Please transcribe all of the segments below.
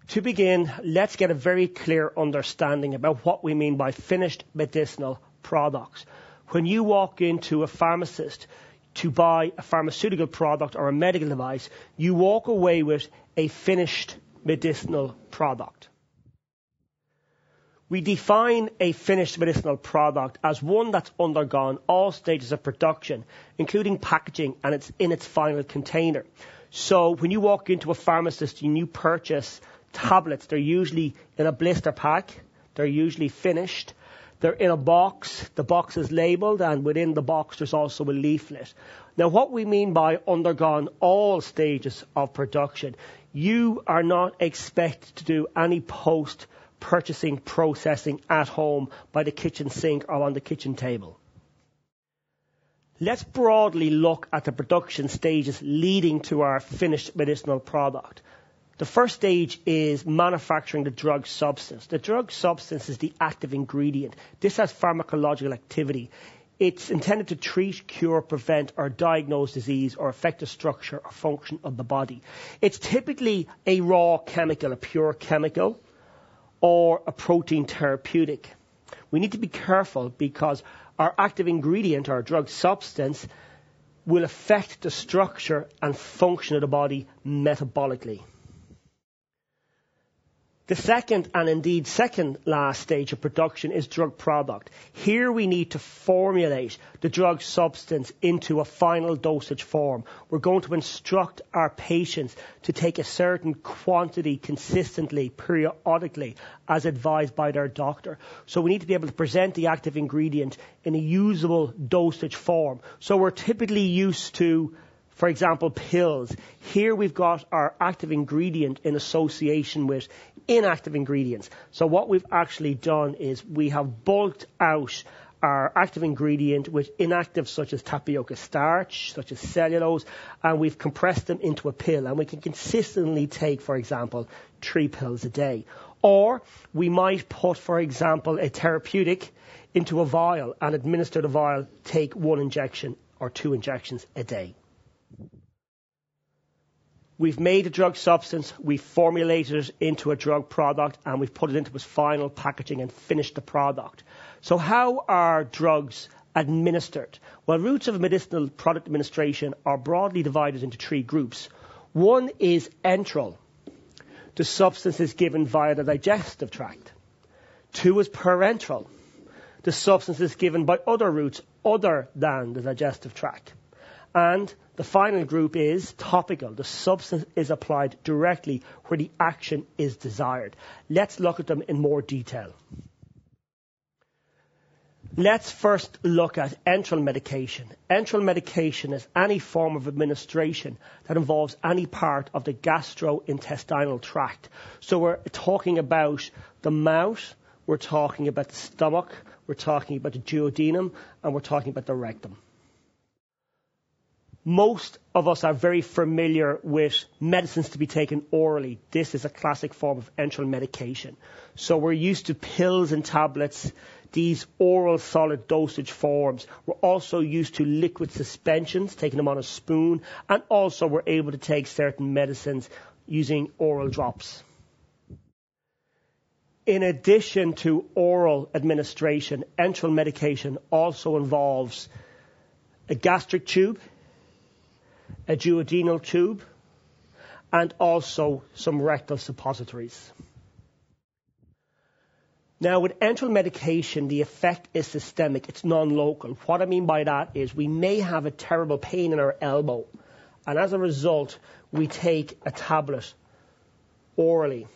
To begin, let's get a very clear understanding about what we mean by finished medicinal products. When you walk into a pharmacist to buy a pharmaceutical product or a medical device, you walk away with a finished medicinal product. We define a finished medicinal product as one that's undergone all stages of production, including packaging, and it's in its final container. So when you walk into a pharmacist and you purchase tablets, they're usually in a blister pack, they're usually finished, they're in a box, the box is labelled, and within the box there's also a leaflet. Now what we mean by undergone all stages of production, you are not expected to do any post-purchasing processing at home by the kitchen sink or on the kitchen table. Let's broadly look at the production stages leading to our finished medicinal product. The first stage is manufacturing the drug substance. The drug substance is the active ingredient. This has pharmacological activity. It's intended to treat, cure, prevent, or diagnose disease or affect the structure or function of the body. It's typically a raw chemical, a pure chemical, or a protein therapeutic. We need to be careful because our active ingredient, our drug substance, will affect the structure and function of the body metabolically. The second, and indeed second last stage of production, is drug product. Here we need to formulate the drug substance into a final dosage form. We're going to instruct our patients to take a certain quantity consistently, periodically, as advised by their doctor. So we need to be able to present the active ingredient in a usable dosage form. So we're typically used to, for example, pills. Here we've got our active ingredient in association with inactive ingredients. So what we've actually done is we have bulked out our active ingredient with inactives such as tapioca starch, such as cellulose, and we've compressed them into a pill. And we can consistently take, for example, 3 pills a day. Or we might put, for example, a therapeutic into a vial and administer the vial, take 1 injection or 2 injections a day. We've made a drug substance, we've formulated it into a drug product, and we've put it into its final packaging and finished the product. So how are drugs administered? Well, routes of medicinal product administration are broadly divided into 3 groups. One is enteral. The substance is given via the digestive tract. 2 is parenteral. The substance is given by other routes other than the digestive tract. And the final group is topical. The substance is applied directly where the action is desired. Let's look at them in more detail. Let's first look at enteral medication. Enteral medication is any form of administration that involves any part of the gastrointestinal tract. So we're talking about the mouth, we're talking about the stomach, we're talking about the duodenum, and we're talking about the rectum. Most of us are very familiar with medicines to be taken orally. This is a classic form of enteral medication. So we're used to pills and tablets, these oral solid dosage forms. We're also used to liquid suspensions, taking them on a spoon, and also we're able to take certain medicines using oral drops. In addition to oral administration, enteral medication also involves a gastric tube, a duodenal tube, and also some rectal suppositories. Now, with enteral medication, the effect is systemic. It's non-local. What I mean by that is we may have a terrible pain in our elbow, and as a result, we take a tablet orally.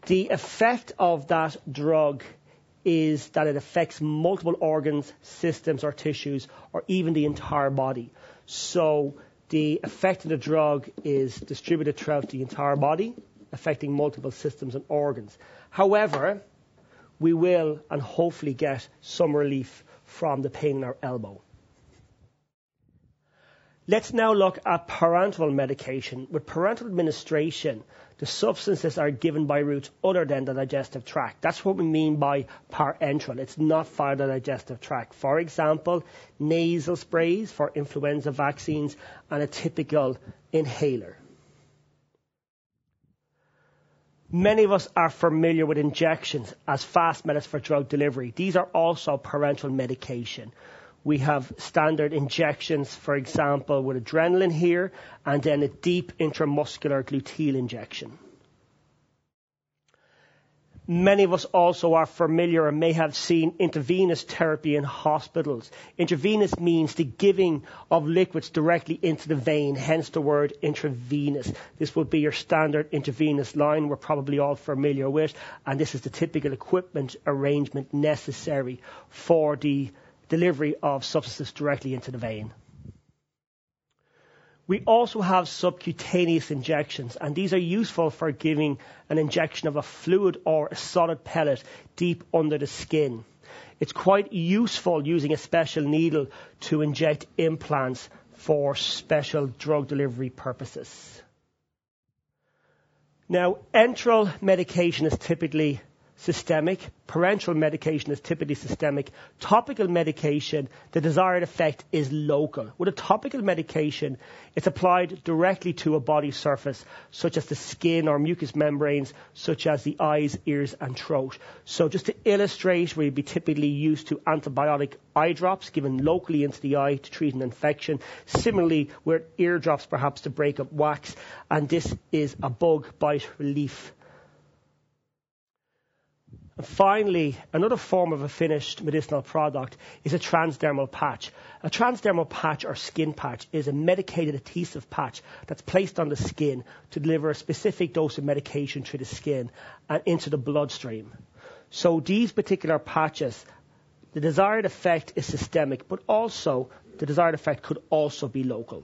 The effect of that drug is that it affects multiple organs, systems, or tissues, or even the entire body. So the effect of the drug is distributed throughout the entire body, affecting multiple systems and organs. However, we will and hopefully get some relief from the pain in our elbow. Let's now look at parenteral medication. With parenteral administration, the substances are given by routes other than the digestive tract. That's what we mean by parenteral. It's not via the digestive tract. For example, nasal sprays for influenza vaccines and a typical inhaler. Many of us are familiar with injections as fast methods for drug delivery. These are also parenteral medication. We have standard injections, for example, with adrenaline here, and then a deep intramuscular gluteal injection. Many of us also are familiar and may have seen intravenous therapy in hospitals. Intravenous means the giving of liquids directly into the vein, hence the word intravenous. This would be your standard intravenous line we're probably all familiar with, and this is the typical equipment arrangement necessary for the delivery of substances directly into the vein. We also have subcutaneous injections, and these are useful for giving an injection of a fluid or a solid pellet deep under the skin. It's quite useful using a special needle to inject implants for special drug delivery purposes. Now, enteral medication is typically systemic. Parenteral medication is typically systemic. Topical medication, the desired effect is local. With a topical medication, it's applied directly to a body surface, such as the skin or mucous membranes, such as the eyes, ears, and throat. So just to illustrate, we'd be typically used to antibiotic eye drops given locally into the eye to treat an infection. Similarly, with ear drops, perhaps to break up wax. And this is a bug bite relief. And finally, another form of a finished medicinal product is a transdermal patch. A transdermal patch or skin patch is a medicated adhesive patch that's placed on the skin to deliver a specific dose of medication through the skin and into the bloodstream. So these particular patches, the desired effect is systemic, but also the desired effect could also be local.